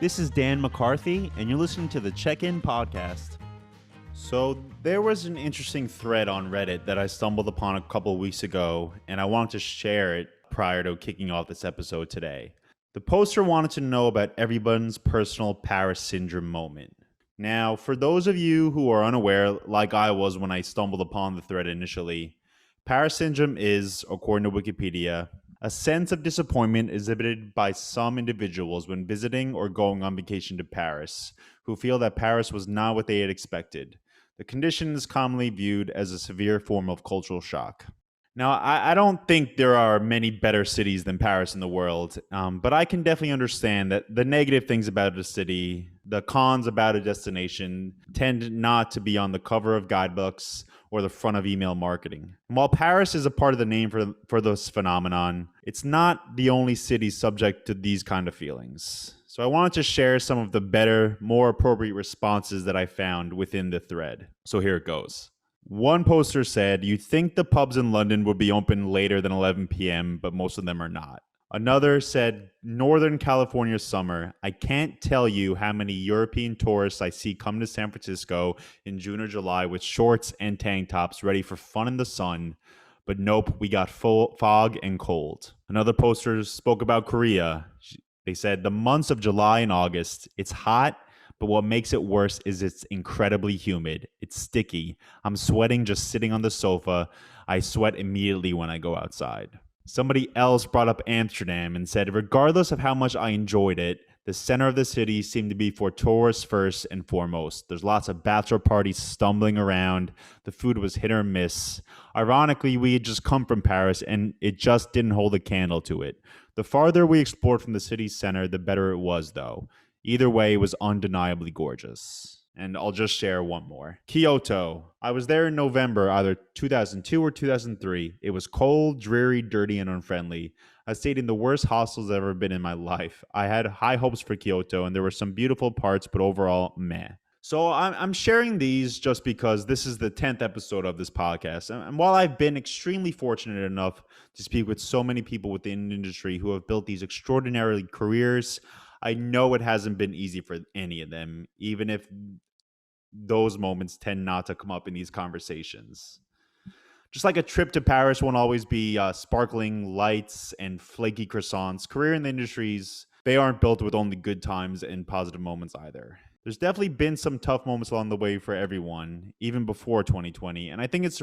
This is Dan McCarthy, and you're listening to the Check-In Podcast. So there was an interesting thread on Reddit that I stumbled upon a couple weeks ago, and I wanted to share it prior to kicking off this episode today. The poster wanted to know about everyone's personal Paris syndrome moment. Now, for those of you who are unaware, like I was when I stumbled upon the thread initially, Paris syndrome is, according to Wikipedia, a sense of disappointment exhibited by some individuals when visiting or going on vacation to Paris, who feel that Paris was not what they had expected. The condition is commonly viewed as a severe form of cultural shock. Now, I don't think there are many better cities than Paris in the world, but I can definitely understand that the negative things about a city, the cons about a destination, tend not to be on the cover of guidebooks or the front of email marketing. And while Paris is a part of the name for this phenomenon, it's not the only city subject to these kind of feelings. So I wanted to share some of the better, more appropriate responses that I found within the thread. So here it goes. One poster said, "You'd think the pubs in London would be open later than 11 p.m., but most of them are not." Another said, "Northern California summer. I can't tell you how many European tourists I see come to San Francisco in June or July with shorts and tank tops ready for fun in the sun. But nope, we got full fog and cold." Another poster spoke about Korea. They said, "The months of July and August, it's hot, but what makes it worse is it's incredibly humid. It's sticky. I'm sweating just sitting on the sofa. I sweat immediately when I go outside." Somebody else brought up Amsterdam and said, "Regardless of how much I enjoyed it, the center of the city seemed to be for tourists first and foremost. There's lots of bachelor parties stumbling around. The food was hit or miss. Ironically, we had just come from Paris and it just didn't hold a candle to it. The farther we explored from the city's center, the better it was, though. Either way, it was undeniably gorgeous." And I'll just share one more. Kyoto. I was there in November, either 2002 or 2003. It was cold, dreary, dirty, and unfriendly. I stayed in the worst hostels I've ever been in my life. I had high hopes for Kyoto, and there were some beautiful parts, but overall, meh. So I'm sharing these just because this is the 10th episode of this podcast. And while I've been extremely fortunate enough to speak with so many people within the industry who have built these extraordinary careers, I know it hasn't been easy for any of them, even if those moments tend not to come up in these conversations. Just like a trip to Paris won't always be sparkling lights and flaky croissants, career in the industries, they aren't built with only good times and positive moments either. There's definitely been some tough moments along the way for everyone, even before 2020. And I think it's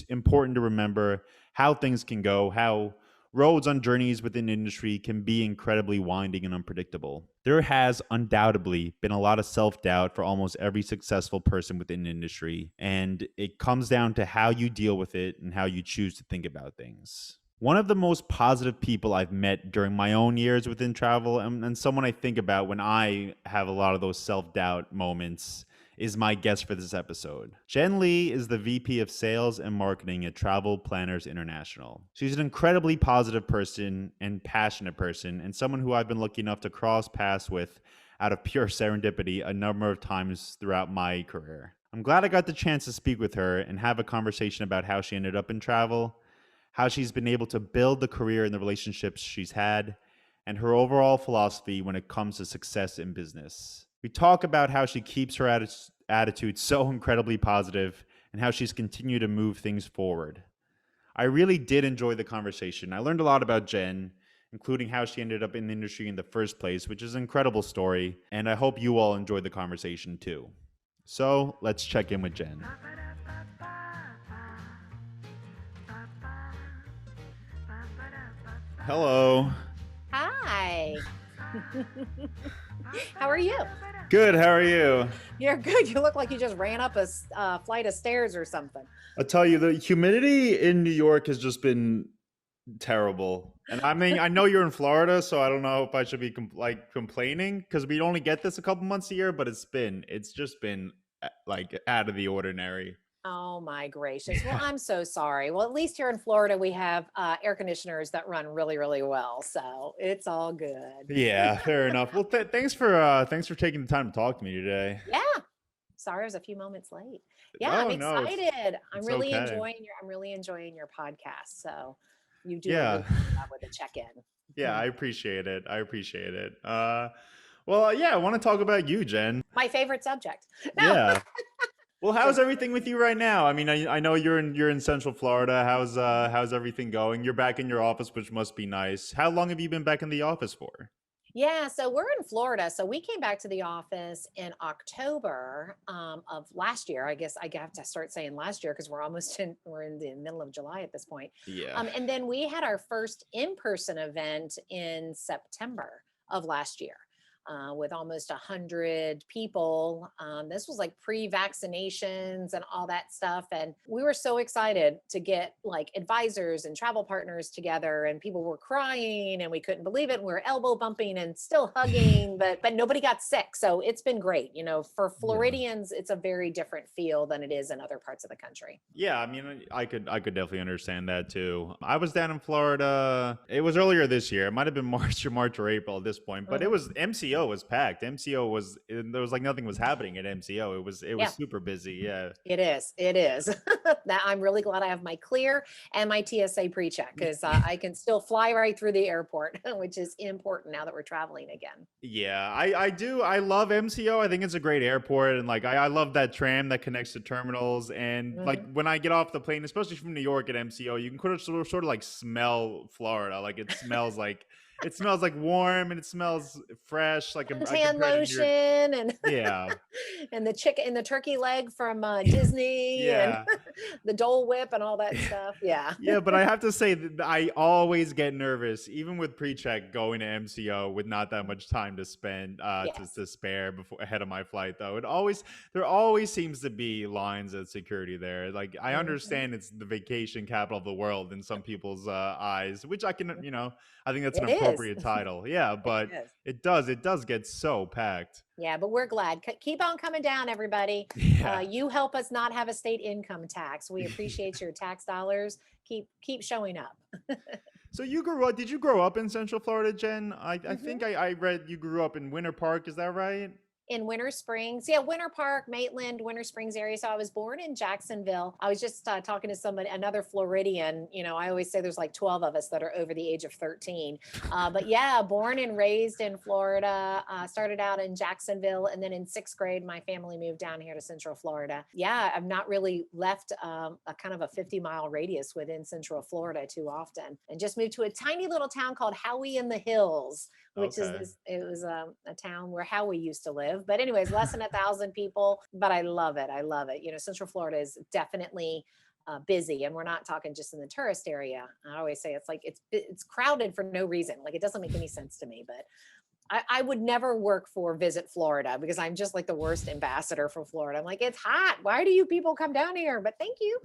important to remember how things can go, how roads on journeys within the industry can be incredibly winding and unpredictable. There has undoubtedly been a lot of self-doubt for almost every successful person within the industry, and it comes down to how you deal with it and how you choose to think about things. One of the most positive people I've met during my own years within travel, and someone I think about when I have a lot of those self-doubt moments, is my guest for this episode. Jenn Lee is the VP of Sales and Marketing at Travel Planners International. She's an incredibly positive person and passionate person, and someone who I've been lucky enough to cross paths with out of pure serendipity a number of times throughout my career. I'm glad I got the chance to speak with her and have a conversation about how she ended up in travel, how she's been able to build the career and the relationships she's had, and her overall philosophy when it comes to success in business. We talk about how she keeps her attitude so incredibly positive and how she's continued to move things forward. I really did enjoy the conversation. I learned a lot about Jenn, including how she ended up in the industry in the first place, which is an incredible story, and I hope you all enjoyed the conversation too. So let's check in with Jenn. Hello. Hi. How are you? Good. How are you? You're good. You look like you just ran up a flight of stairs or something. I'll tell you, the humidity in New York has just been terrible. And I mean, I know you're in Florida, so I don't know if I should be complaining because we only get this a couple months a year, but it's just been like out of the ordinary. Oh my gracious. Well, I'm so sorry. Well, at least here in Florida, we have air conditioners that run really, really well. So it's all good. Yeah, fair enough. Well, thanks for taking the time to talk to me today. Yeah. Sorry, I was a few moments late. Yeah, I'm No, excited. I'm it's really okay. enjoying your podcast. So you do a Yeah. really good job with the check-in. Yeah, I appreciate it. Well, yeah, I want to talk about you, Jen. My favorite subject. No. Yeah. Well, how's Just everything with you right now? I mean, I know you're in Central Florida. How's everything going? You're back in your office, which must be nice. How long have you been back in the office for? Yeah, so we're in Florida. So we came back to the office in October of last year. I guess I have to start saying last year because we're in the middle of July at this point. Yeah. And then we had our first in-person event in September of last year. With almost 100 people. This was like pre-vaccinations and all that stuff. And we were so excited to get like advisors and travel partners together, and people were crying and we couldn't believe it. And we were elbow bumping and still hugging, but nobody got sick. So it's been great. You know, for Yeah. Floridians, it's a very different feel than it is in other parts of the country. Yeah, I mean, I could definitely understand that too. I was down in Florida. It was earlier this year. It might have been March or April at this point, but it Mhm. was MCO was packed. MCO was there was like nothing was happening at MCO. It was Yeah. super busy. Yeah. It is. It is. That I'm really glad I have my clear and my TSA pre-check because I can still fly right through the airport, which is important now that we're traveling again. Yeah, I do. I love MCO. I think it's a great airport, and like I love that tram that connects to terminals. And like Mhm. when I get off the plane, especially from New York at MCO, you can sort of like smell Florida. Like it smells like warm and it smells fresh. Like I Suntan compared it to your lotion and yeah. and the chicken and the turkey leg from Disney and Yeah. the Dole Whip and all that stuff. Yeah. Yeah, but I have to say that I always get nervous, even with pre-check going to MCO with not that much time to spend Yes. to spare before ahead of my flight though. There always seems to be lines at security there. Like I Mhm. understand it's the vacation capital of the world in some people's eyes, which I think that's an It is. appropriate title. Yeah, It but is. it does get so packed. Yeah, but we're glad. Keep on coming down, everybody. Yeah. You help us not have a state income tax. We appreciate your tax dollars. Keep showing up. So you grew up? Did you grow up in Central Florida, Jen? I think Mhm. I read you grew up in Winter Park. Is that right? In Winter Springs. Yeah, Winter Park, Maitland, Winter Springs area. So I was born in Jacksonville. I was just talking to somebody, another Floridian. You know, I always say there's like 12 of us that are over the age of 13. But yeah, born and raised in Florida. Started out in Jacksonville. And then in sixth grade, my family moved down here to Central Florida. Yeah, I've not really left a kind of a 50-mile radius within Central Florida too often, and just moved to a tiny little town called Howey in the Hills, which is Okay. this, it was a town where Howie used to live. But anyways, less than 1,000 people, but I love it. I love it. You know, Central Florida is definitely busy, and we're not talking just in the tourist area. I always say it's like it's crowded for no reason. Like it doesn't make any sense to me, but I would never work for Visit Florida because I'm just like the worst ambassador for Florida. I'm like, it's hot. Why do you people come down here? But thank you.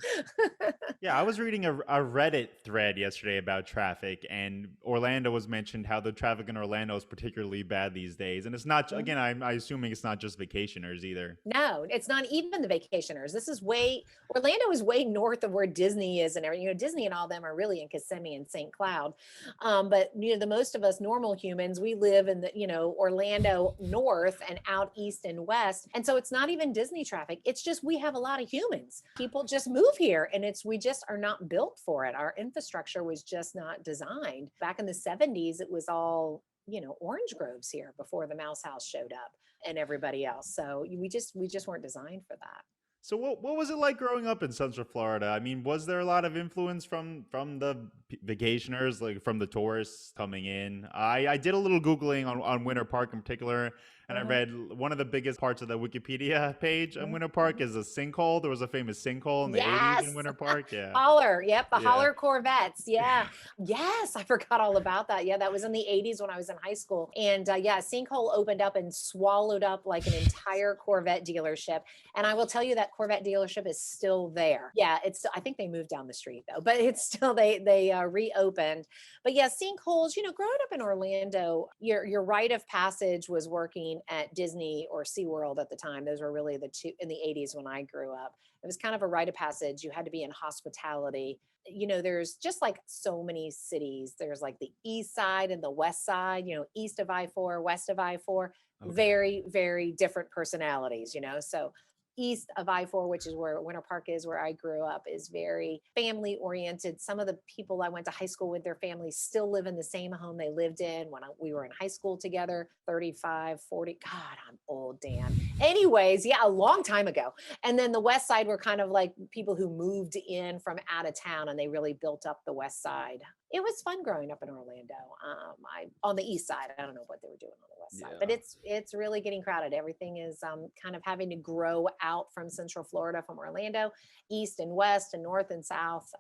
Yeah, I was reading a Reddit thread yesterday about traffic, and Orlando was mentioned how the traffic in Orlando is particularly bad these days. And it's not, again, I'm assuming it's not just vacationers either. No, it's not even the vacationers. This is way Orlando is way north of where Disney is and everything. You know, Disney and all them are really in Kissimmee and St. Cloud. But you know, the most of us normal humans, we live in the, you know, Orlando north and out east and west. And so it's not even Disney traffic. It's just we have a lot of humans. People just move here and it's we just are not built for it. Our infrastructure was just not designed. Back in the 70s, it was all, you know, orange groves here before the mouse house showed up and everybody else. So we just weren't designed for that. So what was it like growing up in Central Florida? I mean, was there a lot of influence from the vacationers, like from the tourists coming in? I did a little googling on Winter Park in particular, and I Mhm, read one of the biggest parts of the Wikipedia page on mhm, Winter Park mhm. is a sinkhole. There was a famous sinkhole in the '80s in Yes. Winter Park. Yeah, Holler. Yep. The yeah. Holler Corvettes. Yeah. Yes. I forgot all about that. Yeah. That was in the 80s when I was in high school. And yeah, Sinkhole opened up and swallowed up like an entire Corvette dealership. And I will tell you that Corvette dealership is still there. Yeah. I think they moved down the street though, but it's still, they reopened. But yeah, sinkholes, you know, growing up in Orlando, your rite of passage was working at Disney or SeaWorld at the time. Those were really the two in the 80s when I grew up. It was kind of a rite of passage. You had to be in hospitality. You know, there's just like so many cities. There's like the east side and the west side, you know, east of I 4, west of I 4, Okay. very, very different personalities, you know. So east of I-4, which is where Winter Park is, where I grew up, is very family oriented. Some of the people I went to high school with, their families still live in the same home they lived in when we were in high school together, 35, 40. God, I'm old, Dan. Anyways, yeah, a long time ago. And then the west side were kind of like people who moved in from out of town, and they really built up the west side. It was fun growing up in Orlando. I on the east side, I don't know what they were doing on the west side, but Yeah. it's really getting crowded. Everything is kind of having to grow out from Central Florida, from Orlando, east and west and north and south,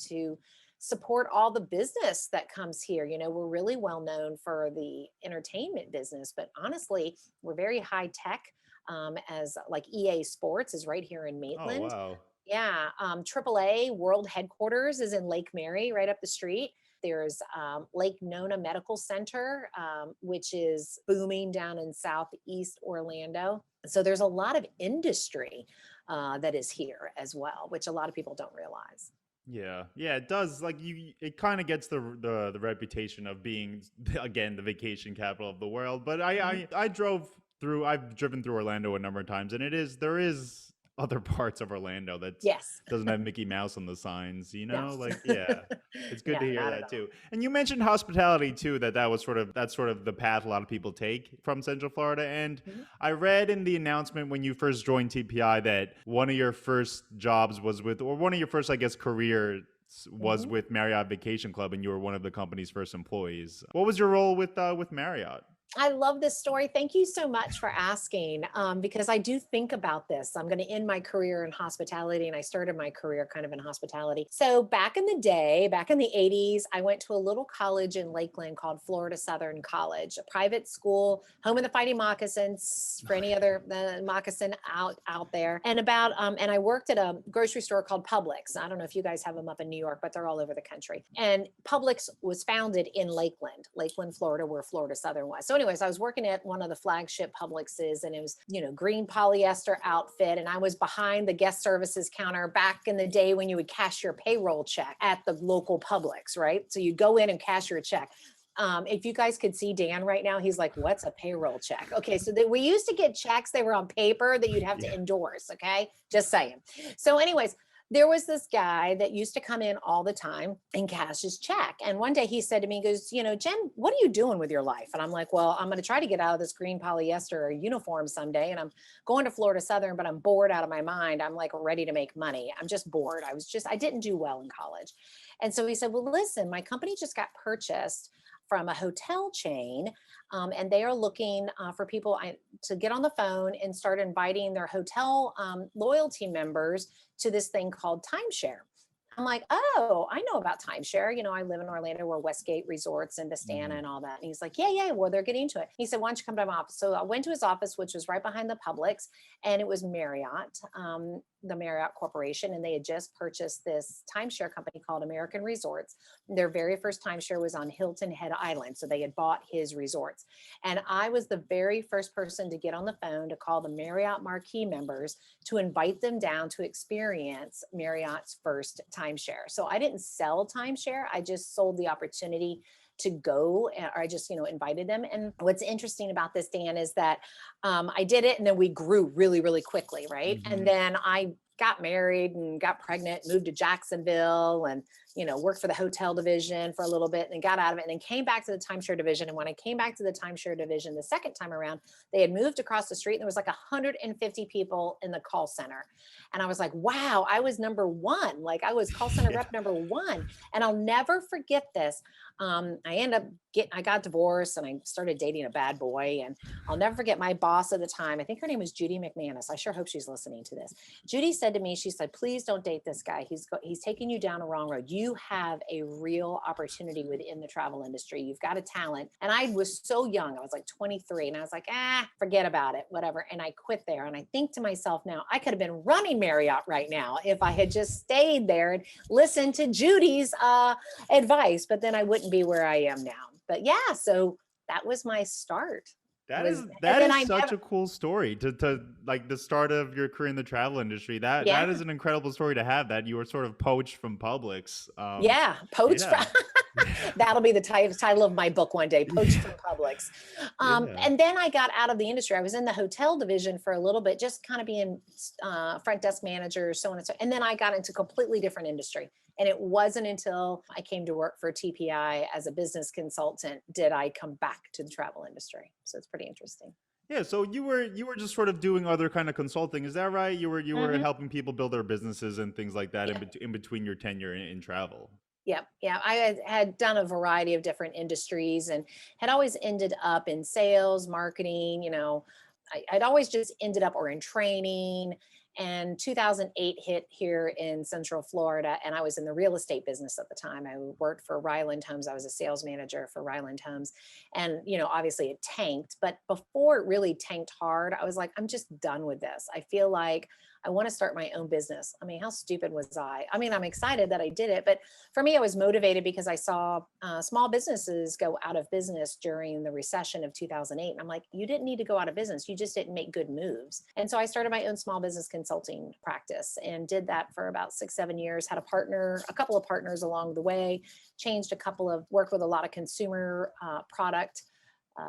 to support all the business that comes here. You know, we're really well known for the entertainment business, but honestly, we're very high tech. As like EA Sports is right here in Oh, Maitland. wow. Yeah, AAA World Headquarters is in Lake Mary, right up the street. There's Lake Nona Medical Center, which is booming down in Southeast Orlando. So there's a lot of industry that is here as well, which a lot of people don't realize. Yeah, yeah, it does. Like it kind of gets the reputation of being again the vacation capital of the world. But Mhm. I drove through. I've driven through Orlando a number of times, and there is other parts of Orlando that Yes. doesn't have Mickey Mouse on the signs. You No. know, like yeah, it's good No, to hear not at that all. too. And you mentioned hospitality too. That was that's sort of the path a lot of people take from Central Florida. And Mhm. I read in the announcement when you first joined TPI that one of your first jobs was with, or one of your first, I guess, career was Mhm. with Marriott Vacation Club, and you were one of the company's first employees. What was your role with Marriott? I love this story. Thank you so much for asking, because I do think about this. I'm going to end my career in hospitality, and I started my career kind of in hospitality. So back in the day, back in the 80s, I went to a little college in Lakeland called Florida Southern College, a private school, home of the Fighting Moccasins for any other moccasin out there. And I worked at a grocery store called Publix. I don't know if you guys have them up in New York, but they're all over the country. And Publix was founded in Lakeland, Florida, where Florida Southern was. So anyways, I was working at one of the flagship Publixes, and it was, green polyester outfit. And I was behind the guest services counter back in the day when you would cash your payroll check at the local Publix, right? So you go in and cash your check. If you guys could see Dan right now, he's like, what's a payroll check? Okay, so we used to get checks, they were on paper that you'd have to Yeah. endorse, okay? Just saying. So anyways, there was this guy that used to come in all the time and cash his check. And one day he said to me, he goes, Jen, what are you doing with your life? And I'm like, well, I'm going to try to get out of this green polyester uniform someday. And I'm going to Florida Southern, but I'm bored out of my mind. I'm like ready to make money. I'm just bored. I didn't do well in college. And so he said, well, listen, my company just got purchased from a hotel chain, and they are looking for people to get on the phone and start inviting their hotel loyalty members to this thing called timeshare. I'm like, oh, I know about timeshare. I live in Orlando, where Westgate Resorts and Vistana Mhm. and all that. And he's like, yeah, well, they're getting into it. He said, why don't you come to my office? So I went to his office, which was right behind the Publix, and it was Marriott, the Marriott Corporation. And they had just purchased this timeshare company called American Resorts. Their very first timeshare was on Hilton Head Island. So they had bought his resorts. And I was the very first person to get on the phone to call the Marriott Marquee members to invite them down to experience Marriott's first timeshare. So I didn't sell timeshare. I just sold the opportunity to go, or I just, invited them. And what's interesting about this, Dan, is that I did it, and then we grew really, really quickly, right? And Mhm. then I got married and got pregnant, moved to Jacksonville, and worked for the hotel division for a little bit, and then got out of it, and then came back to the timeshare division. And when I came back to the timeshare division the second time around, they had moved across the street, and there was like 150 people in the call center. And I was like, wow, I was number one. Like, I was call center Yeah. rep number one. And I'll never forget this. I got divorced, and I started dating a bad boy. And I'll never forget my boss at the time. I think her name was Judy McManus. I sure hope she's listening to this. Judy said to me, she said, please don't date this guy. He's taking you down a wrong road. You have a real opportunity within the travel industry. You've got a talent. And I was so young. I was like 23, and I was like, forget about it, whatever. And I quit there. And I think to myself now, I could have been running Marriott right now if I had just stayed there and listened to Judy's advice, but then I wouldn't be where I am now. But yeah, so that was my start. It That was, is and that then is I such never, a cool story to like the start of your career in the travel industry. That yeah. is an incredible story to have. That you were sort of poached from Publix. Yeah, poached from Yeah, yeah, that'll be the title of my book one day, Poached yeah, from Publix. yeah. And then I got out of the industry. I was in the hotel division for a little bit, just kind of being front desk manager, so on and so. And then I got into completely different industry. And it wasn't until I came to work for TPI as a business consultant did I come back to the travel industry. So it's pretty interesting. Yeah, so you were just sort of doing other kind of consulting, is that right? You were Hmm. helping people build their businesses and things like that Yeah. in between your tenure in travel. Yep. Yeah. I had done a variety of different industries and had always ended up in sales, marketing, I'd always just ended up or in training. And 2008 hit here in Central Florida, and I was in the real estate business at the time. I worked for Ryland Homes. I was a sales manager for Ryland Homes. And, obviously it tanked. But before it really tanked hard, I was like, I'm just done with this. I feel like I want to start my own business. I mean, how stupid was I? I mean, I'm excited that I did it, but for me, I was motivated because I saw small businesses go out of business during the recession of 2008. And I'm like, you didn't need to go out of business. You just didn't make good moves. And so I started my own small business consulting practice and did that for about 6, 7 years, had a couple of partners along the way, worked with a lot of consumer product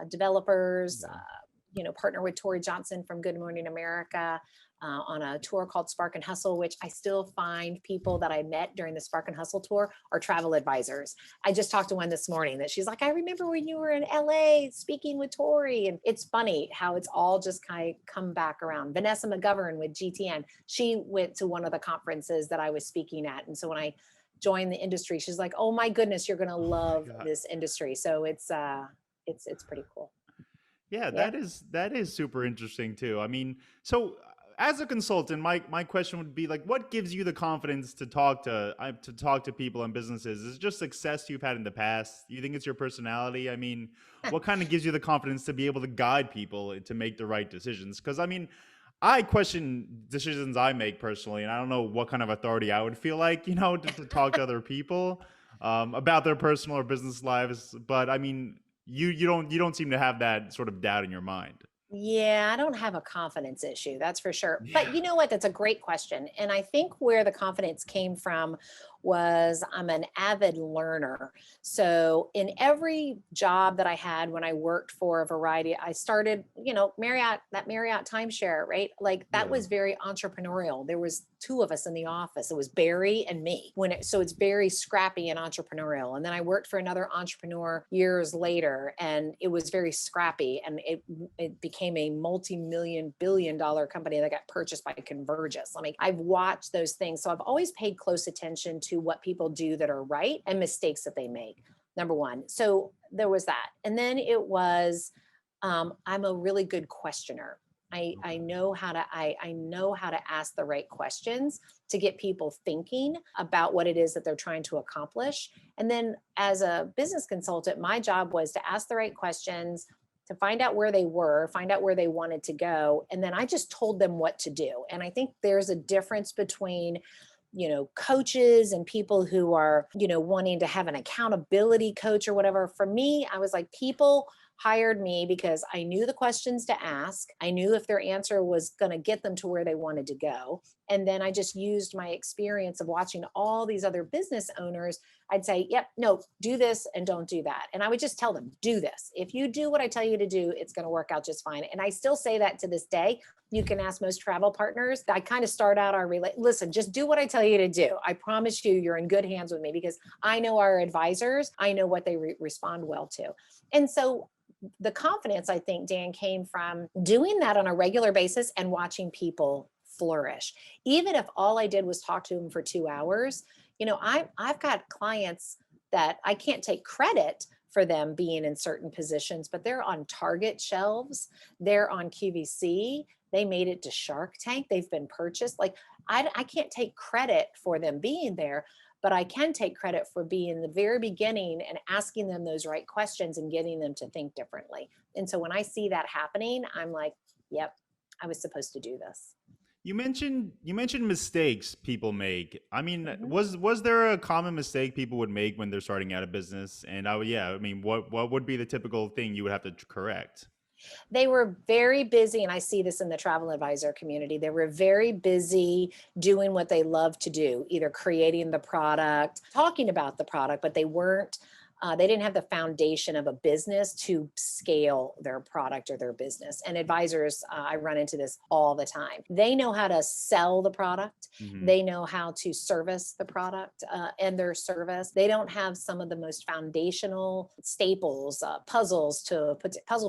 developers, Yeah. partner with Tori Johnson from Good Morning America on a tour called Spark and Hustle, which I still find people that I met during the Spark and Hustle tour are travel advisors. I just talked to one this morning that she's like, I remember when you were in LA speaking with Tori. And it's funny how it's all just kind of come back around. Vanessa McGovern with GTN, she went to one of the conferences that I was speaking at. And so when I joined the industry, she's like, oh my goodness, you're going to Oh my love God. this industry. So it's pretty cool. Yeah, Yeah. that is super interesting too. I mean, so as a consultant, my question would be like, what gives you the confidence to talk to people and businesses? Is it just success you've had in the past? Do you think it's your personality? I mean, what kind of gives you the confidence to be able to guide people to make the right decisions? Because I mean, I question decisions I make personally, and I don't know what kind of authority I would feel like, to talk to other people about their personal or business lives. But I mean, you don't seem to have that sort of doubt in your mind. Yeah, I don't have a confidence issue, that's for sure. But Yeah. you know what? That's a great question. And I think where the confidence came from was I'm an avid learner. So in every job that I had when I worked for a variety, I started, Marriott timeshare, right? Like that Yeah. was very entrepreneurial. There was two of us in the office. It was Barry and me. So it's very scrappy and entrepreneurial. And then I worked for another entrepreneur years later, and it was very scrappy, and it became a multi-million billion dollar company that got purchased by Convergys. I mean, I've watched those things. So I've always paid close attention to what people do that are right and mistakes that they make. Number one. So there was that. And then it was, I'm a really good questioner. I Okay. know how to I know how to ask the right questions to get people thinking about what it is that they're trying to accomplish. And then as a business consultant, my job was to ask the right questions, to find out where they were, find out where they wanted to go, and then I just told them what to do. And I think there's a difference between coaches and people who are, wanting to have an accountability coach or whatever. For me, I was like, people hired me because I knew the questions to ask. I knew if their answer was going to get them to where they wanted to go. And then I just used my experience of watching all these other business owners. I'd say, yep, no, do this and don't do that. And I would just tell them, do this. If you do what I tell you to do, it's going to work out just fine. And I still say that to this day. You can ask most travel partners. I kind of start out listen, just do what I tell you to do. I promise you're in good hands with me because I know our advisors. I know what they respond well to. And so the confidence, I think, Dan, came from doing that on a regular basis and watching people flourish. Even if all I did was talk to them for 2 hours, I've got clients that I can't take credit for them being in certain positions, but they're on Target shelves, they're on QVC, they made it to Shark Tank, they've been purchased. Like I can't take credit for them being there, but I can take credit for being the very beginning and asking them those right questions and getting them to think differently. And so when I see that happening, I'm like, yep, I was supposed to do this. You mentioned mistakes people make. I mean, Mhm. was there a common mistake people would make when they're starting out a business? And yeah, I mean, what would be the typical thing you would have to correct? They were very busy, and I see this in the travel advisor community. They were very busy doing what they love to do, either creating the product, talking about the product, but they didn't have the foundation of a business to scale their product or their business. And advisors, I run into this all the time. They know how to sell the product. Hmm. They know how to service the product and their service. They don't have some of the most foundational staples, puzzle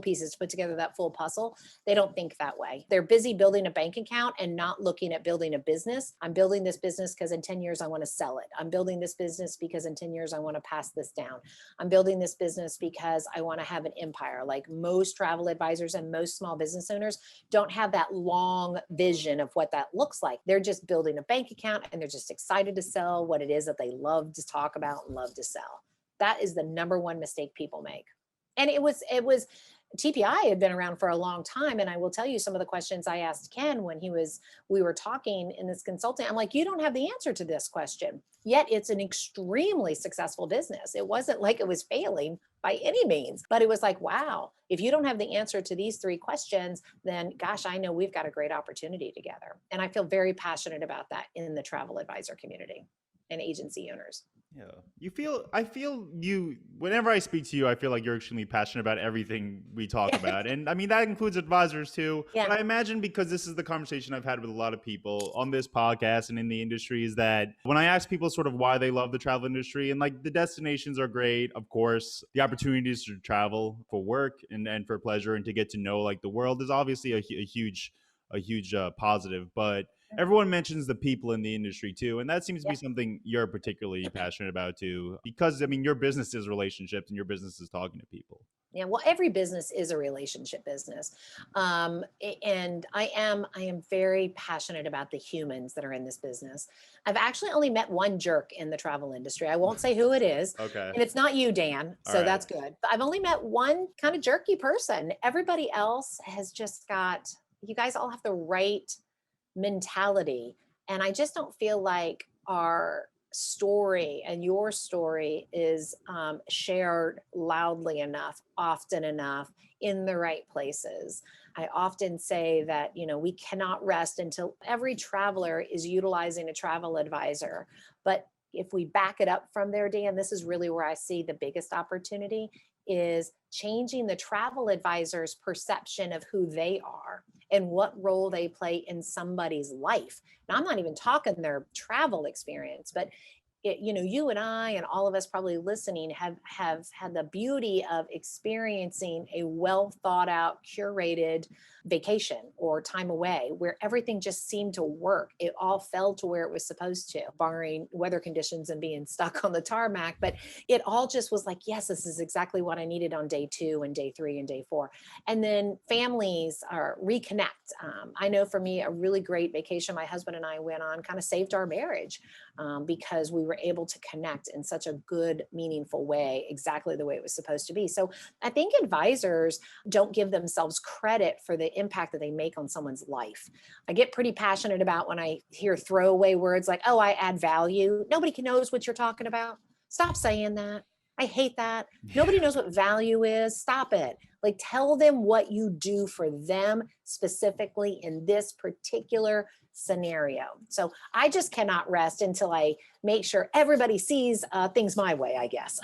pieces to put together that full puzzle. They don't think that way. They're busy building a bank account and not looking at building a business. I'm building this business because in 10 years I want to sell it. I'm building this business because in 10 years I want to pass this down. I'm building this business because I want to have an empire. Like most travel advisors and most small business owners don't have that long vision of what that looks like. They're just building a bank account and they're just excited to sell what it is that they love to talk about and love to sell. That is the number one mistake people make. And it was TPI had been around for a long time. And I will tell you some of the questions I asked Ken when we were talking in this consulting. I'm like, you don't have the answer to this question. Yet it's an extremely successful business. It wasn't like it was failing by any means, but it was like, wow, if you don't have the answer to these three questions, then gosh, I know we've got a great opportunity together. And I feel very passionate about that in the travel advisor community and agency owners. Yeah. I feel you, whenever I speak to you, I feel like you're extremely passionate about everything we talk about. And I mean, that includes advisors too. Yeah. But I imagine because this is the conversation I've had with a lot of people on this podcast and in the industry is that when I ask people sort of why they love the travel industry and like the destinations are great, of course, the opportunities to travel for work and for pleasure and to get to know like the world is obviously a huge positive, but everyone mentions the people in the industry too, and that seems to be Yep. something you're particularly passionate about too, because I mean your business is relationships and your business is talking to people. Yeah, well, every business is a relationship business, and I am very passionate about the humans that are in this business. I've actually only met one jerk in the travel industry. I won't say who it is, Okay. and it's not you, Dan. All So right. that's good. But I've only met one kind of jerky person. Everybody else has just got. You guys all have the right mentality, and I just don't feel like our story and your story is shared loudly enough, often enough, in the right places. I often say that, we cannot rest until every traveler is utilizing a travel advisor. But if we back it up from there, Dan, this is really where I see the biggest opportunity is changing the travel advisor's perception of who they are and what role they play in somebody's life. Now, I'm not even talking their travel experience, but you and I and all of us probably listening have had the beauty of experiencing a well thought out, curated vacation or time away where everything just seemed to work. It all fell to where it was supposed to, barring weather conditions and being stuck on the tarmac. But it all just was like, yes, this is exactly what I needed on day 2 and day 3 and day 4. And then families are reconnect. I know for me, a really great vacation my husband and I went on kind of saved our marriage because we were able to connect in such a good, meaningful way, exactly the way it was supposed to be. So I think advisors don't give themselves credit for the impact that they make on someone's life. I get pretty passionate about when I hear throwaway words like, oh, I add value. Nobody knows what you're talking about. Stop saying that. I hate that. Nobody knows what value is. Stop it. Like, tell them what you do for them specifically in this particular scenario. So I just cannot rest until I make sure everybody sees things my way, I guess.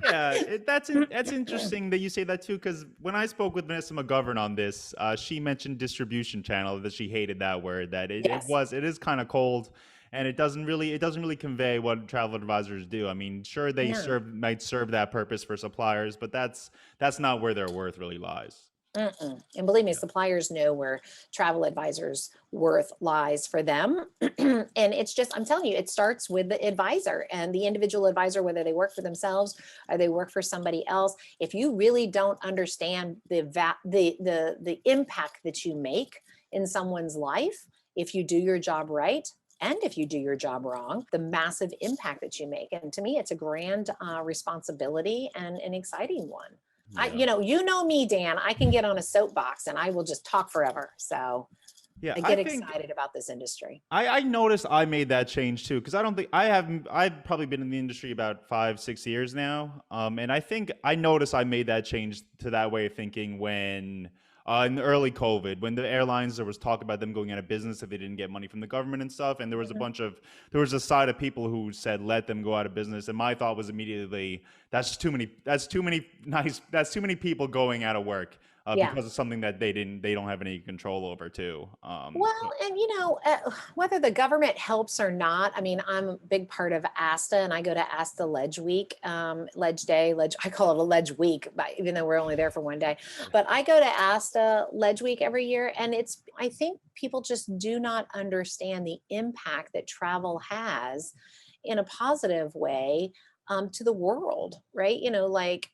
Yeah, that's interesting that you say that too, because when I spoke with Vanessa McGovern on this, she mentioned distribution channel, that she hated that word, that Yes. it is kind of cold, and it doesn't really convey what travel advisors do. I mean, sure they No. might serve that purpose for suppliers, but that's not where their worth really lies. Mm-mm. And believe me, suppliers know where travel advisors' worth lies for them. And it's just, I'm telling you, it starts with the advisor and the individual advisor, whether they work for themselves or they work for somebody else. If you really don't understand the impact that you make in someone's life, if you do your job right, and if you do your job wrong, the massive impact that you make. And to me, it's a grand responsibility and an exciting one. Yeah. You know me, Dan, I can get on a soapbox and I will just talk forever. So Yeah, I I get think excited about this industry. I noticed I made that change too because I don't think I haven't. I've probably been in the industry about 5, 6 years now, and I think I noticed I made that change to that way of thinking when in the early COVID, when the airlines there was talk about them going out of business if they didn't get money from the government and stuff, and Mhm. there was a side of people who said let them go out of business, and my thought was immediately that's just too many. That's too many nice. That's too many people going out of work. Yeah. Because of something that they don't have any control over too. Well, and whether the government helps or not, I mean, I'm a big part of ASTA and I go to ASTA Ledge Week, Ledge Day, Ledge, I call it a Ledge Week, but even though we're only there for one day. But I go to ASTA Ledge Week every year. And I think people just do not understand the impact that travel has in a positive way to the world, right? Like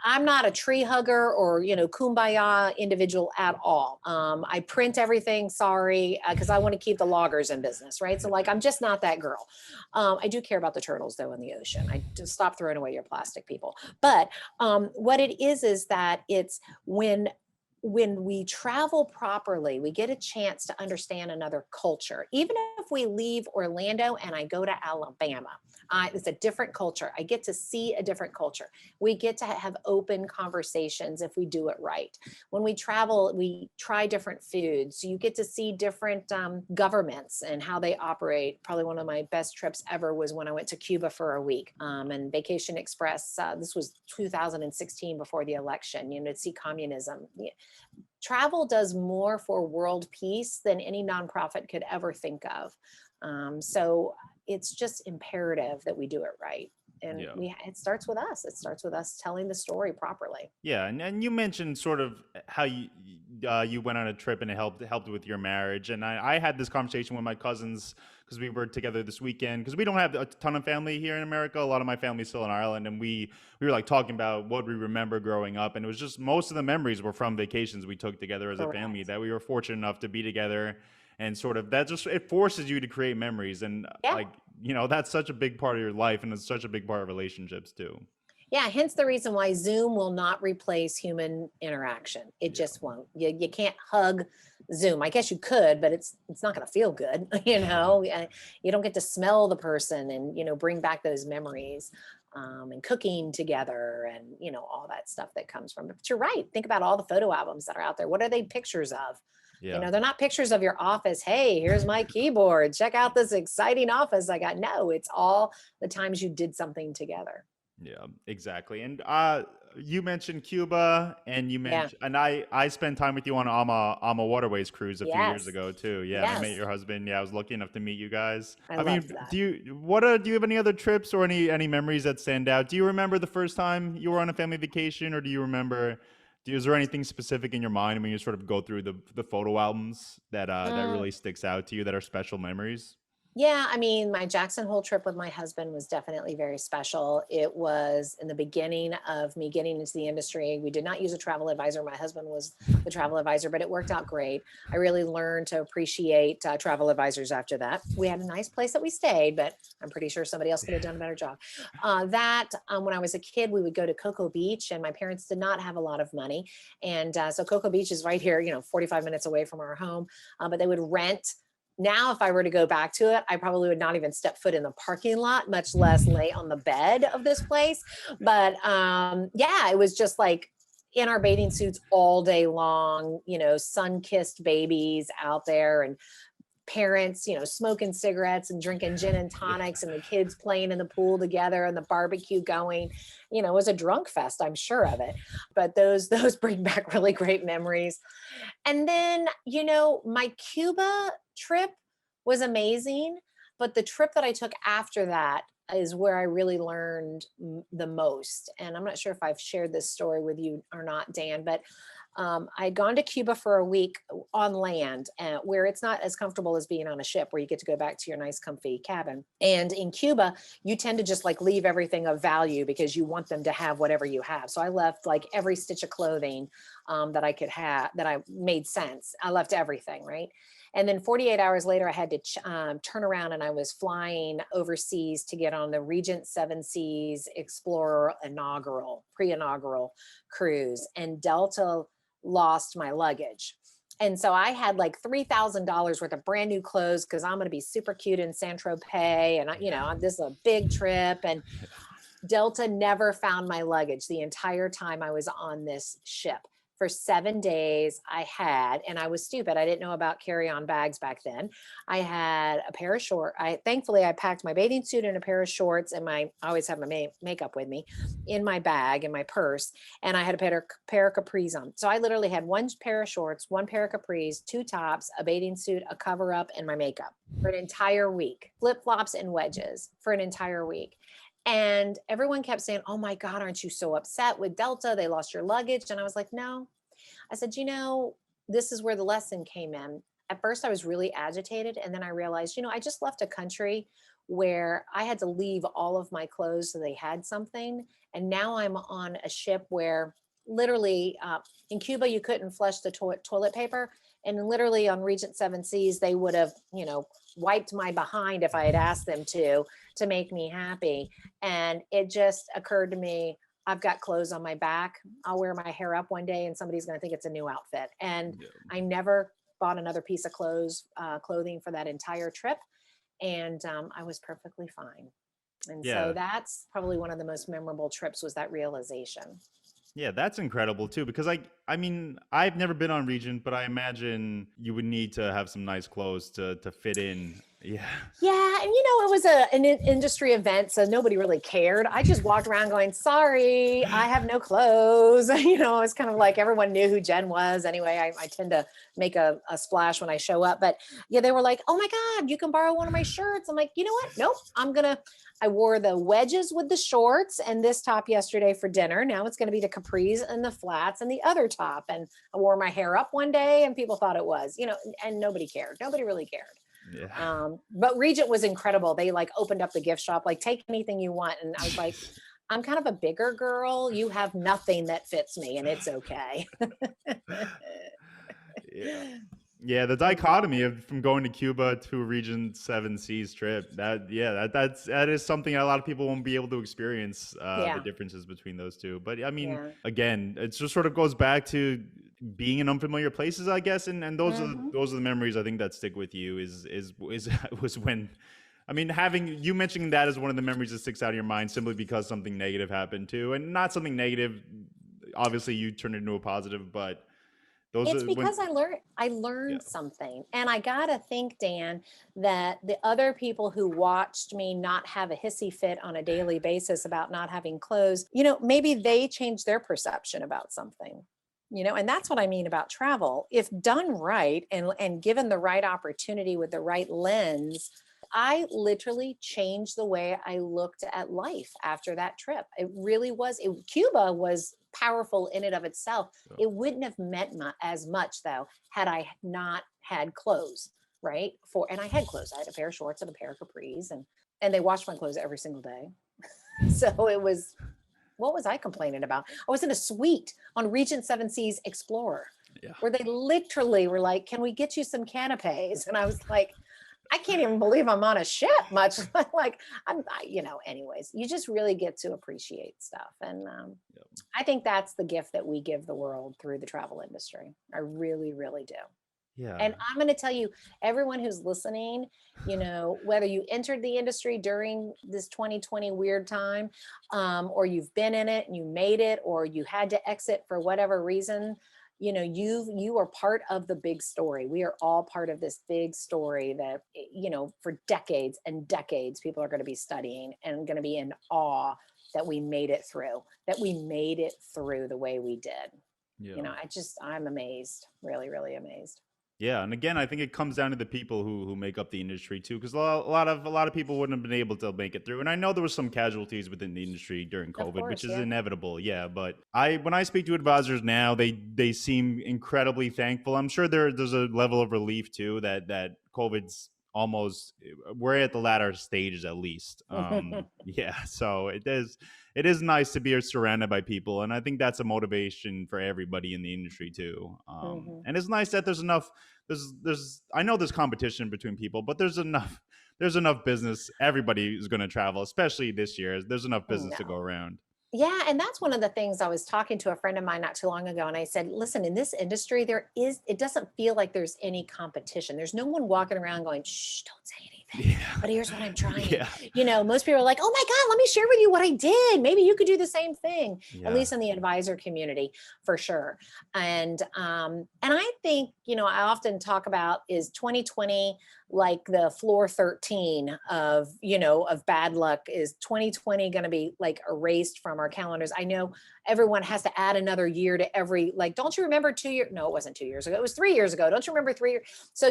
I'm not a tree hugger or, kumbaya individual at all. I print everything, sorry, because I want to keep the loggers in business, right? So, like, I'm just not that girl. I do care about the turtles, though, in the ocean. I just stop throwing away your plastic, people. But what it is that it's when we travel properly, we get a chance to understand another culture. Even if we leave Orlando and I go to Alabama, it's a different culture. I get to see a different culture. We get to have open conversations if we do it right. When we travel, we try different foods. You get to see different governments and how they operate. Probably one of my best trips ever was when I went to Cuba for a week and Vacation Express. This was 2016 before the election, to see communism. Travel does more for world peace than any nonprofit could ever think of. So it's just imperative that we do it right. And Yeah. it starts with us. It starts with us telling the story properly. Yeah, and you mentioned sort of how you went on a trip and it helped with your marriage, and I had this conversation with my cousins because we were together this weekend because we don't have a ton of family here in America. A lot of my family's still in Ireland, and we were like talking about what we remember growing up, and it was just most of the memories were from vacations we took together as a family Correct. that we were fortunate enough to be together, and sort of that just it forces you to create memories, and Yeah. like that's such a big part of your life, and it's such a big part of relationships too. Yeah, hence the reason why Zoom will not replace human interaction. It Yeah. just won't. You can't hug Zoom. I guess you could, but it's not going to feel good. You don't get to smell the person and bring back those memories. And cooking together and all that stuff that comes from it. But you're right. Think about all the photo albums that are out there. What are they pictures of? Yeah. They're not pictures of your office. Hey, here's my keyboard. Check out this exciting office I got. No, it's all the times you did something together. Yeah, exactly. And you mentioned Cuba, and you Yeah. mentioned, and I spent time with you on Ama Waterways cruise a few years Yes. ago too. Yeah, and I met Yes. your husband. Yeah, I was lucky enough to meet you guys. I I mean, loved that. do you have any other trips or any memories that stand out? Do you remember the first time you were on a family vacation, or do you remember? Is there anything specific in your mind when you sort of go through the photo albums that Mm, really sticks out to you that are special memories? yeah, I mean, my Jackson Hole trip with my husband was definitely very special. It was in the beginning of me getting into the industry. We did not use a travel advisor. My husband was the travel advisor, but it worked out great. I really learned to appreciate travel advisors after that. We had a nice place that we stayed, but I'm pretty sure somebody else could have done a better job. When I was a kid, we would go to Cocoa Beach, and my parents did not have a lot of money. And so Cocoa Beach is right here, 45 minutes away from our home, but they would rent. Now, if I were to go back to it, I probably would not even step foot in the parking lot, much less lay on the bed of this place. But yeah, it was just like in our bathing suits all day long, sun-kissed babies out there and parents, smoking cigarettes and drinking gin and Yeah. tonics and the kids playing in the pool together and the barbecue going. It was a drunk fest, I'm sure of it. But those bring back really great memories. And then, my Cuba trip was amazing, but the trip that I took after that is where I really learned the most. And I'm not sure if I've shared this story with you or not, Dan, but I'd gone to Cuba for a week on land, where it's not as comfortable as being on a ship where you get to go back to your nice, comfy cabin. And in Cuba, you tend to just like leave everything of value because you want them to have whatever you have. So I left like every stitch of clothing that I could have that I made sense. I left everything, right? And then 48 hours later, I had to turn around and I was flying overseas to get on the Regent Seven Seas Explorer pre-inaugural cruise. And Delta lost my luggage. And so I had like $3,000 worth of brand new clothes because I'm going to be super cute in San Tropez. And, this is a big trip. And Delta never found my luggage the entire time I was on this ship. For 7 days, and I was stupid. I didn't know about carry-on bags back then. I had a pair of shorts. Thankfully, I packed my bathing suit and a pair of shorts, and I always have my makeup with me in my bag, in my purse, and I had a pair of capris on. So I literally had one pair of shorts, one pair of capris, two tops, a bathing suit, a cover-up, and my makeup for an entire week. Flip-flops and wedges for an entire week. And everyone kept saying, "Oh my God, aren't you so upset with Delta? They lost your luggage." And I was like, no. I said, this is where the lesson came in. At first, I was really agitated. And then I realized, I just left a country where I had to leave all of my clothes so they had something. And now I'm on a ship where literally in Cuba, you couldn't flush the toilet paper. And literally on Regent Seven Seas, they would have, wiped my behind if I had asked them to make me happy. And it just occurred to me, I've got clothes on my back. I'll wear my hair up one day and somebody's going to think it's a new outfit. And I never bought another piece of clothing for that entire trip. And I was perfectly fine. And so that's probably one of the most memorable trips, was that realization. Yeah, that's incredible too, because I mean, I've never been on Regent, but I imagine you would need to have some nice clothes to fit in. Yeah. Yeah. And it was an industry event, so nobody really cared. I just walked around going, "Sorry, I have no clothes." It's kind of like everyone knew who Jenn was. Anyway, I tend to make a splash when I show up. But yeah, they were like, "Oh my God, you can borrow one of my shirts." I'm like, you know what? Nope. I wore the wedges with the shorts and this top yesterday for dinner. Now it's going to be the capris and the flats and the other top. And I wore my hair up one day and people thought it was, and nobody cared. Nobody really cared. Yeah. But Regent was incredible. They opened up the gift shop, take anything you want. And I was like, I'm kind of a bigger girl. You have nothing that fits me and it's okay. Yeah. Yeah, the dichotomy from going to Cuba to a Regent Seven Seas trip, that is something a lot of people won't be able to experience, the differences between those two. But I mean, again, it just sort of goes back to being in unfamiliar places, I guess, and those are the memories I think that stick with you. Was when, I mean, you mentioning that as one of the memories that sticks out of your mind simply because something negative happened too, and not something negative. Obviously, you turned it into a positive, but. It's because I learned something. And I got to think, Dan, that the other people who watched me not have a hissy fit on a daily basis about not having clothes, maybe they changed their perception about something, and that's what I mean about travel. If done right and given the right opportunity with the right lens, I literally changed the way I looked at life after that trip. It really was. Cuba was powerful in and of itself. It wouldn't have meant as much, though, had I not had clothes, right? And I had clothes. I had a pair of shorts and a pair of capris, and they washed my clothes every single day. So it was, what was I complaining about? I was in a suite on Regent Seven Seas Explorer, where they literally were like, "Can we get you some canapes?" And I was like, I can't even believe I'm on a ship, much anyways, you just really get to appreciate stuff. And I think that's the gift that we give the world through the travel industry. I really, really do. Yeah. And I'm going to tell you, everyone who's listening, whether you entered the industry during this 2020 weird time, or you've been in it and you made it, or you had to exit for whatever reason, you are part of the big story. We are all part of this big story that, for decades and decades, people are going to be studying and going to be in awe that we made it through the way we did. Yeah. I'm amazed, really, really amazed. Yeah, and again, I think it comes down to the people who make up the industry too, because a lot of people wouldn't have been able to make it through. And I know there was some casualties within the industry during COVID, which is inevitable. Yeah, but when I speak to advisors now, they seem incredibly thankful. I'm sure there's a level of relief too that COVID's almost, we're at the latter stages at least. Yeah, so it is nice to be surrounded by people, and I think that's a motivation for everybody in the industry too. And it's nice that there's enough. I know there's competition between people, but there's enough business. Everybody is going to travel, especially this year. There's enough business to go around. Yeah, and that's one of the things. I was talking to a friend of mine not too long ago, and I said, listen, in this industry, it doesn't feel like there's any competition. There's no one walking around going, shh, don't say anything. Yeah. But here's what I'm trying. Yeah. Most people are like, oh my God, let me share with you what I did. Maybe you could do the same thing, at Yeah. least in the advisor community, for sure. And I think, I often talk about, is 2020 like the floor 13 of bad luck? Is 2020 going to be like erased from our calendars? I know everyone has to add another year to every, like, don't you remember 2 years? No, it wasn't 2 years ago. It was 3 years ago. Don't you remember 3 years? So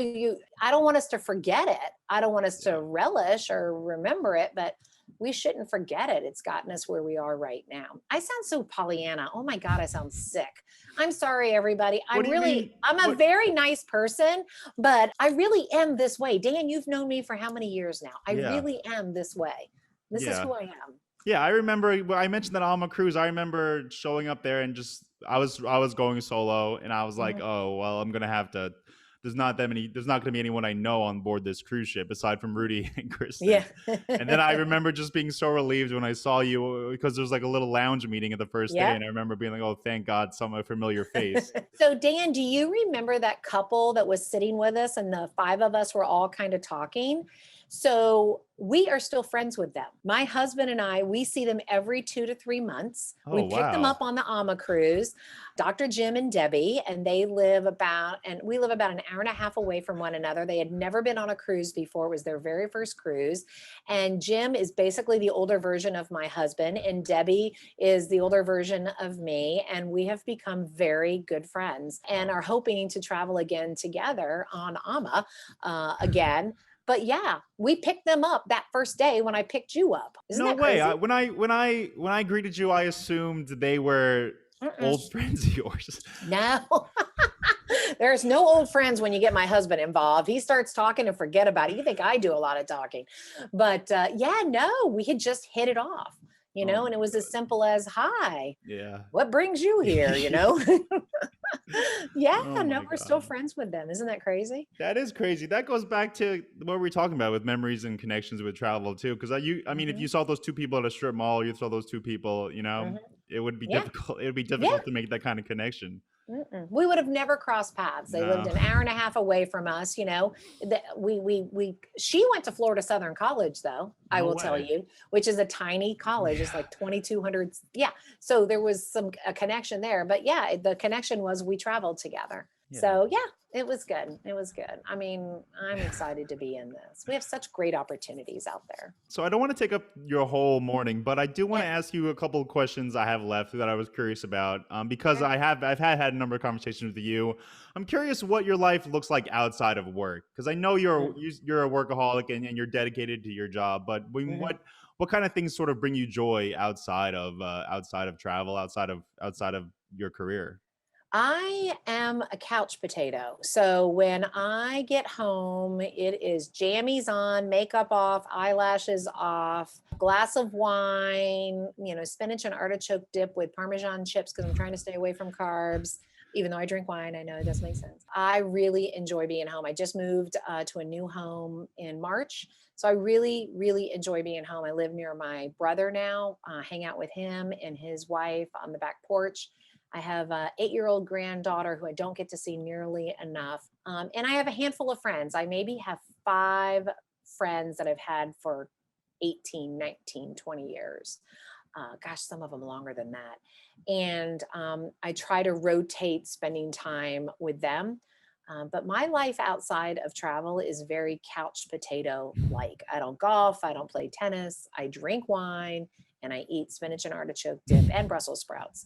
I don't want us to forget it. I don't want us to relish or remember it, but we shouldn't forget it. It's gotten us where we are right now. I sound so Pollyanna. Oh my God, I sound sick. I'm sorry, everybody. What do you mean? I'm a very nice person, but I really am this way. Dan, you've known me for how many years now? I Yeah. really am this way. This is who I am. Yeah, I remember when I mentioned that Alma cruise. I remember showing up there and just I was going solo, and I was like, oh well, I'm gonna have to. There's not going to be anyone I know on board this cruise ship aside from Rudy and Kristen. Yeah. And then I remember just being so relieved when I saw you, because there's like a little lounge meeting at the first day, and I remember being like, oh, thank God, some familiar face. So Dan, do you remember that couple that was sitting with us, and the five of us were all kind of talking? So we are still friends with them. My husband and I, we see them every 2 to 3 months. Oh, We pick them wow. up on the Alma cruise, Dr. Jim and Debbie, and we live about an hour and a half away from one another. They had never been on a cruise before. It was their very first cruise. And Jim is basically the older version of my husband, and Debbie is the older version of me. And we have become very good friends and are hoping to travel again together on Alma again. But yeah, we picked them up that first day when I picked you up. Isn't No that way. crazy? When I greeted you, I assumed they were old friends of yours. No, there's no old friends when you get my husband involved. He starts talking and forget about it. You think I do a lot of talking, but no, we had just hit it off, Oh and it my was as God. simple as, hi, Yeah. what brings you here? Oh No, my we're still God. friends with them. Isn't that crazy? That is crazy. That goes back to what we were talking about with memories and connections with travel too. Because I mean, if Hmm. you saw those two people at a strip mall, you saw those two people, Hmm. it would be Yeah. difficult. It would be Yeah. difficult to make that kind of connection. We would have never crossed paths. They lived No. an hour and a half away from us. She went to Florida Southern College, though, I No will tell way. you, which is a tiny college. It's Yeah. like 2,200. Yeah. So there was a connection there. But yeah, the connection was we traveled together. Yeah. So yeah, it was good. It was good. I mean, I'm excited to be in this. We have such great opportunities out there. So I don't want to take up your whole morning, but I do want Yeah. to ask you a couple of questions I have left that I was curious about. Because Sure. I've had a number of conversations with you. I'm curious what your life looks like outside of work, because I know Mm, you're a workaholic and you're dedicated to your job. But mhm. what kind of things sort of bring you joy outside of travel, outside of your career? I am a couch potato. So when I get home, it is jammies on, makeup off, eyelashes off, glass of wine, spinach and artichoke dip with Parmesan chips because I'm trying to stay away from carbs. Even though I drink wine, I know it doesn't make sense. I really enjoy being home. I just moved to a new home in March. So I really, really enjoy being home. I live near my brother now, hang out with him and his wife on the back porch. I have an 8-year-old granddaughter who I don't get to see nearly enough. And I have a handful of friends. I maybe have 5 friends that I've had for 18, 19, 20 years. Gosh, some of them longer than that. And I try to rotate spending time with them. But my life outside of travel is very couch potato like. I don't golf, I don't play tennis, I drink wine, and I eat spinach and artichoke dip and Brussels sprouts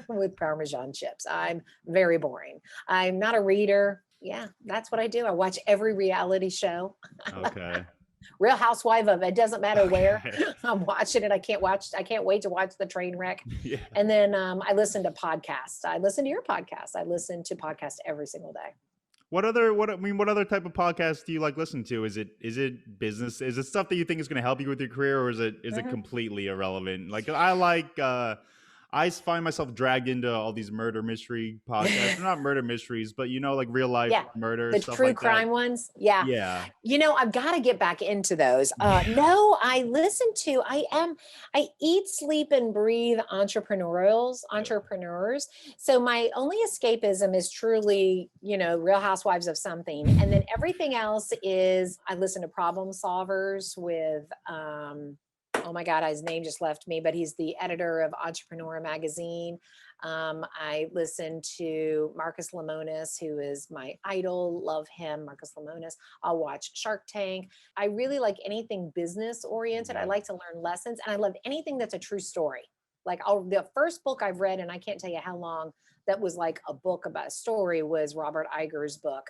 with Parmesan chips. I'm very boring. I'm not a reader. Yeah, that's what I do. I watch every reality show. Okay. Real Housewife of it doesn't matter where. Okay. I'm watching it. I can't wait to watch the train wreck. Yeah. And then I listen to podcasts. I listen to your podcast. I listen to podcasts every single day. What other type of podcast do you like listen to? Is it business? Is it stuff that you think is going to help you with your career, or is it Mhm. completely irrelevant? Like I find myself dragged into all these murder mystery podcasts. They're not murder mysteries, but like real life Yeah. murder The stuff true like that. crime ones. Yeah. Yeah. I've got to get back into those. No, I eat, sleep, and breathe entrepreneurs. So my only escapism is truly, Real Housewives of something. And then everything else is I listen to problem solvers with, oh my God, his name just left me, but he's the editor of Entrepreneur Magazine. I listen to Marcus Lemonis, who is my idol. Love him, Marcus Lemonis. I'll watch Shark Tank. I really like anything business oriented. I like to learn lessons, and I love anything that's a true story. Like the first book I've read, and I can't tell you how long, that was like a book about a story, was Robert Iger's book,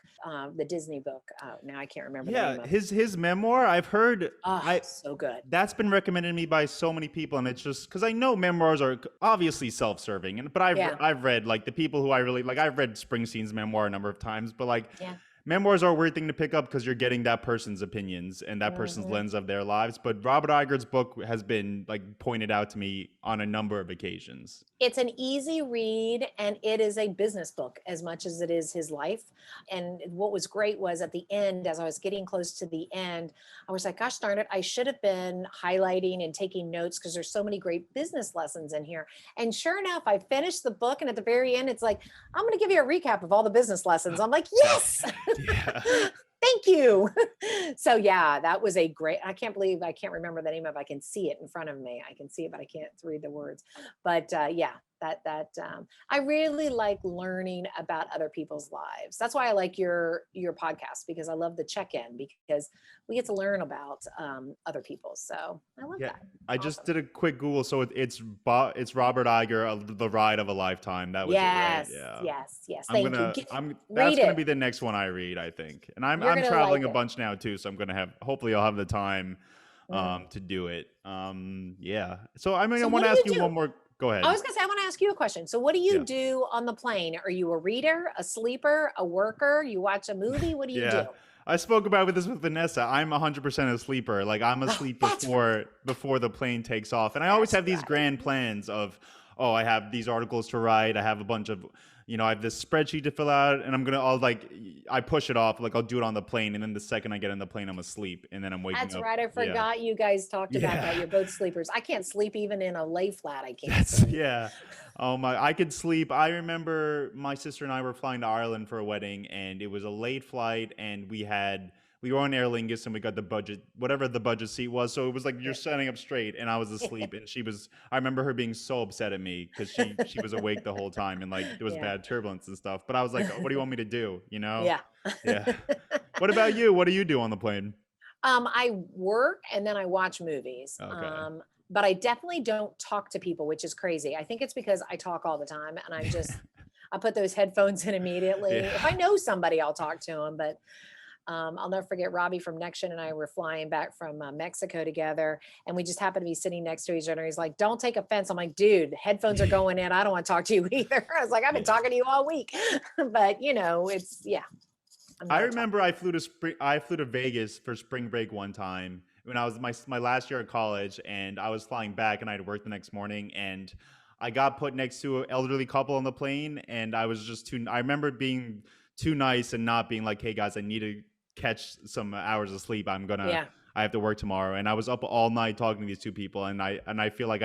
the Disney book. Now I can't remember the name of it. His memoir, I've heard. Oh, so good. That's been recommended to me by so many people, and it's just because I know memoirs are obviously self-serving, but I've read like the people who I really like. I've read Springsteen's memoir a number of times, but like memoirs are a weird thing to pick up because you're getting that person's opinions and that person's lens of their lives. But Robert Iger's book has been like pointed out to me on a number of occasions. It's an easy read, and it is a business book as much as it is his life. And what was great was at the end, as I was getting close to the end, I was like, gosh darn it, I should have been highlighting and taking notes because there's so many great business lessons in here. And sure enough, I finished the book, and at the very end, it's like, I'm going to give you a recap of all the business lessons. I'm like, yes. Thank you. So yeah, that was a great, I can't remember the name of it. I can see it in front of me. I can see it, but I can't read the words. But I really like learning about other people's lives. That's why I like your podcast, because I love the check-in, because we get to learn about other people. So I love that. I just did a quick Google. So it's Robert Iger, The Ride of a Lifetime. That was it, right? Yes. That's Read gonna it. be the next one I read, I think. And I'm traveling a bunch now too, so hopefully I'll have the time to do it. So I want to ask you one more. Go ahead. I was gonna say, I want to ask you a question. So what do you do on the plane? Are you a reader, a sleeper, a worker? You watch a movie? What do you do? I spoke about this with Vanessa. I'm 100% a sleeper. Like I'm asleep before the plane takes off. And I always have these grand plans of, I have these articles to write. I have a bunch of, I have this spreadsheet to fill out, and I push it off. Like I'll do it on the plane, and then the second I get on the plane, I'm asleep, and then I'm waking up. That's right. I forgot you guys talked about that. You're both sleepers. I can't sleep even in a lay flat. I can't sleep. Oh my, I could sleep. I remember my sister and I were flying to Ireland for a wedding, and it was a late flight, and we were on Aer Lingus, and we got whatever the budget seat was. So it was like you're standing up straight, and I was asleep, and I remember her being so upset at me because she was awake the whole time, and like there was bad turbulence and stuff. But I was like, what do you want me to do? Yeah. What about you? What do you do on the plane? I work, and then I watch movies. Okay. But I definitely don't talk to people, which is crazy. I think it's because I talk all the time, and I put those headphones in immediately. If I know somebody, I'll talk to them, but I'll never forget Robbie from Nexion and I were flying back from Mexico together, and we just happened to be sitting next to each other. He's like, don't take offense. I'm like, dude, headphones are going in. I don't want to talk to you either. I was like, I've been talking to you all week. But I remember I flew to Vegas for spring break one time when I was my last year at college, and I was flying back, and I had work the next morning, and I got put next to an elderly couple on the plane, and I was I remember being too nice and not being like, hey guys, I need to catch some hours of sleep. I have to work tomorrow. And I was up all night talking to these two people, and I feel like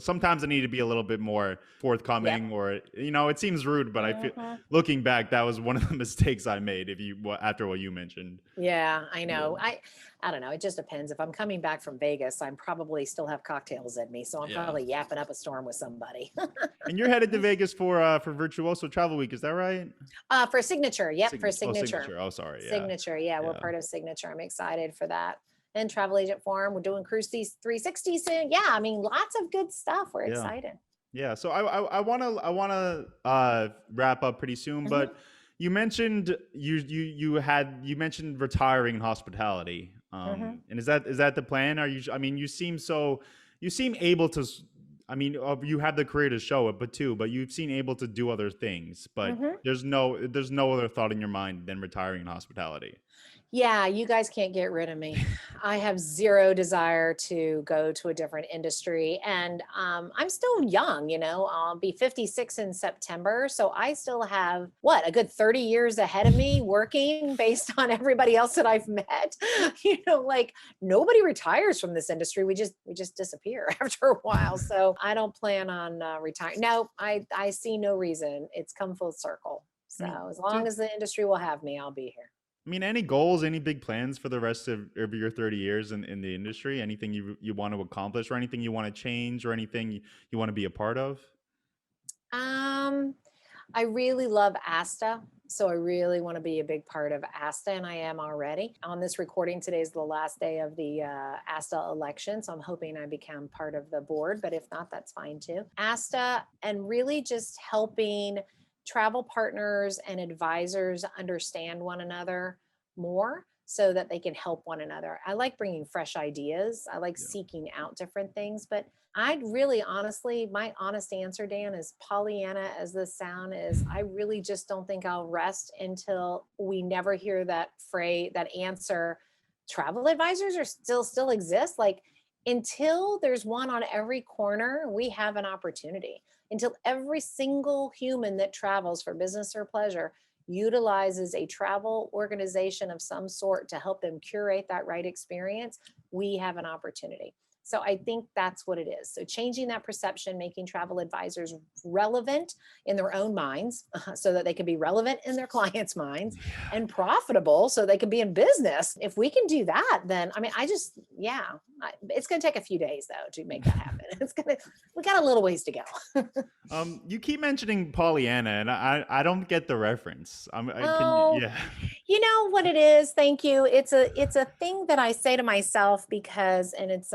sometimes I need to be a little bit more forthcoming, or it seems rude, but I feel, looking back, that was one of the mistakes I made after what you mentioned. Yeah, I know. I don't know. It just depends. If I'm coming back from Vegas, I probably still have cocktails in me, so I'm probably yapping up a storm with somebody. And you're headed to Vegas for Virtuoso Travel Week, is that right? For Signature. Yep, for Signature. Signature. Oh, sorry. Yeah. Signature. Yeah, we're part of Signature. I'm excited for that. And Travel Agent Forum. We're doing Cruise 360 soon. Yeah, I mean, lots of good stuff. We're excited. Yeah. So I wanna wrap up pretty soon, but you mentioned you mentioned retiring in hospitality. And is that the plan? You seem able to, you have the career to show it, but you seem able to do other things, but there's no other thought in your mind than retiring in hospitality. Yeah, you guys can't get rid of me. I have zero desire to go to a different industry. And I'm still young, I'll be 56 in September. So I still have what, a good 30 years ahead of me working based on everybody else that I've met. Like nobody retires from this industry. We just disappear after a while. So I don't plan on retiring. No, I see no reason. It's come full circle. I mean, So as long as the industry will have me, I'll be here. any goals, any big plans for the rest of your 30 years in the industry? Anything you want to accomplish or anything you want to change or anything you want to be a part of? Um, I really love ASTA. So I really want to be a big part of ASTA, and I am already. On this recording, today is the last day of the ASTA election. So I'm hoping I become part of the board, but if not, that's fine too. ASTA, and really just helping travel partners and advisors understand one another more so that they can help one another. I like bringing fresh ideas. I like Yeah. seeking out different things, but I'd really honestly, my honest answer, Dan, is Pollyanna as this sound is, I really just don't think I'll rest until we never hear that phrase, that answer. Travel advisors are still exist. Like until there's one on every corner, we have an opportunity. Until every single human that travels for business or pleasure utilizes a travel organization of some sort to help them curate that right experience, we have an opportunity. So I think that's what it is. So changing that perception, making travel advisors relevant in their own minds so that they can be relevant in their clients' minds Yeah. and profitable so they can be in business. If we can do that, then I mean, it's going to take a few days though to make that happen. We got a little ways to go. You keep mentioning Pollyanna, and I don't get the reference. Oh, Yeah. you know what it is? Thank you. It's a thing that I say to myself because, and it's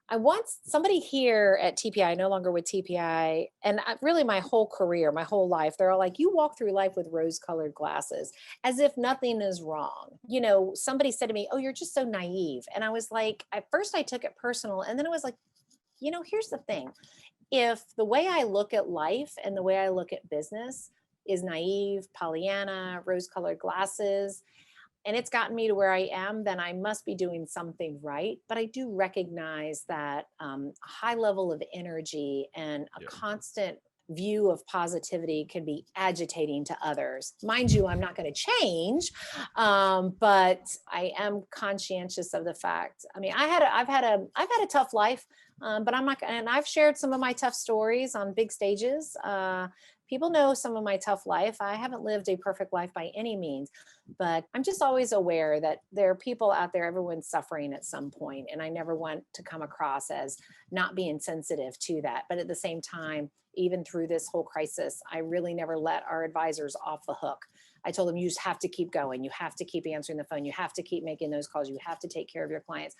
I once somebody here at TPI, no longer with TPI, and really my whole career, my whole life, they're all like, you walk through life with rose-colored glasses, as if nothing is wrong. Somebody said to me, "Oh, you're just so naive," and I was like, at first I took it personal, and then I was like, here's the thing: if the way I look at life and the way I look at business is naive, Pollyanna, rose colored glasses, and it's gotten me to where I am, then I must be doing something right. But I do recognize that a high level of energy and a Yeah. constant view of positivity can be agitating to others. Mind you, I'm not going to change, but I am conscientious of the fact. I mean, I've had a tough life, but I'm not. And I've shared some of my tough stories on big stages. People know some of my tough life. I haven't lived a perfect life by any means, but I'm just always aware that there are people out there, everyone's suffering at some point, and I never want to come across as not being sensitive to that. But at the same time, even through this whole crisis, I really never let our advisors off the hook. I told them, you just have to keep going. You have to keep answering the phone. You have to keep making those calls. You have to take care of your clients.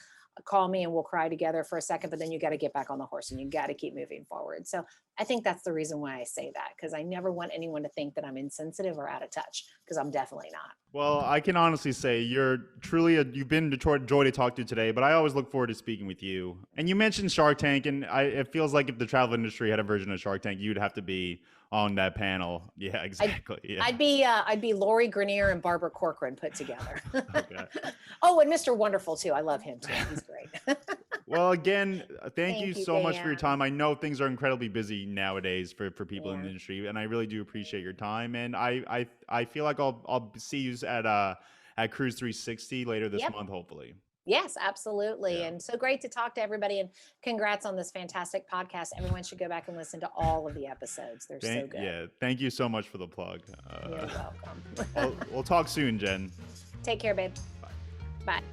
Call me and we'll cry together for a second, but then you got to get back on the horse and you got to keep moving forward. So I think that's the reason why I say that, because I never want anyone to think that I'm insensitive or out of touch, because I'm definitely not. Well, I can honestly say you've been a joy to talk to today, but I always look forward to speaking with you. And you mentioned Shark Tank, and it feels like if the travel industry had a version of Shark Tank, you'd have to be on that panel. Yeah, exactly. Yeah. I'd be Lori Grenier and Barbara Corcoran put together. Okay. Oh, and Mr. Wonderful too. I love him too. He's great. Well, again, thank you Thank you, so much for your Dan. time. I know things are incredibly busy nowadays for people in the Yeah. industry, and I really do appreciate your time. And I feel like I'll see you at Cruise 360 later this Yep. month, hopefully. Yes, absolutely. Yeah. And so great to talk to everybody, and congrats on this fantastic podcast. Everyone should go back and listen to all of the episodes. They're so good. Yeah. Thank you so much for the plug. You're welcome. We'll talk soon, Jen. Take care, babe. Bye. Bye.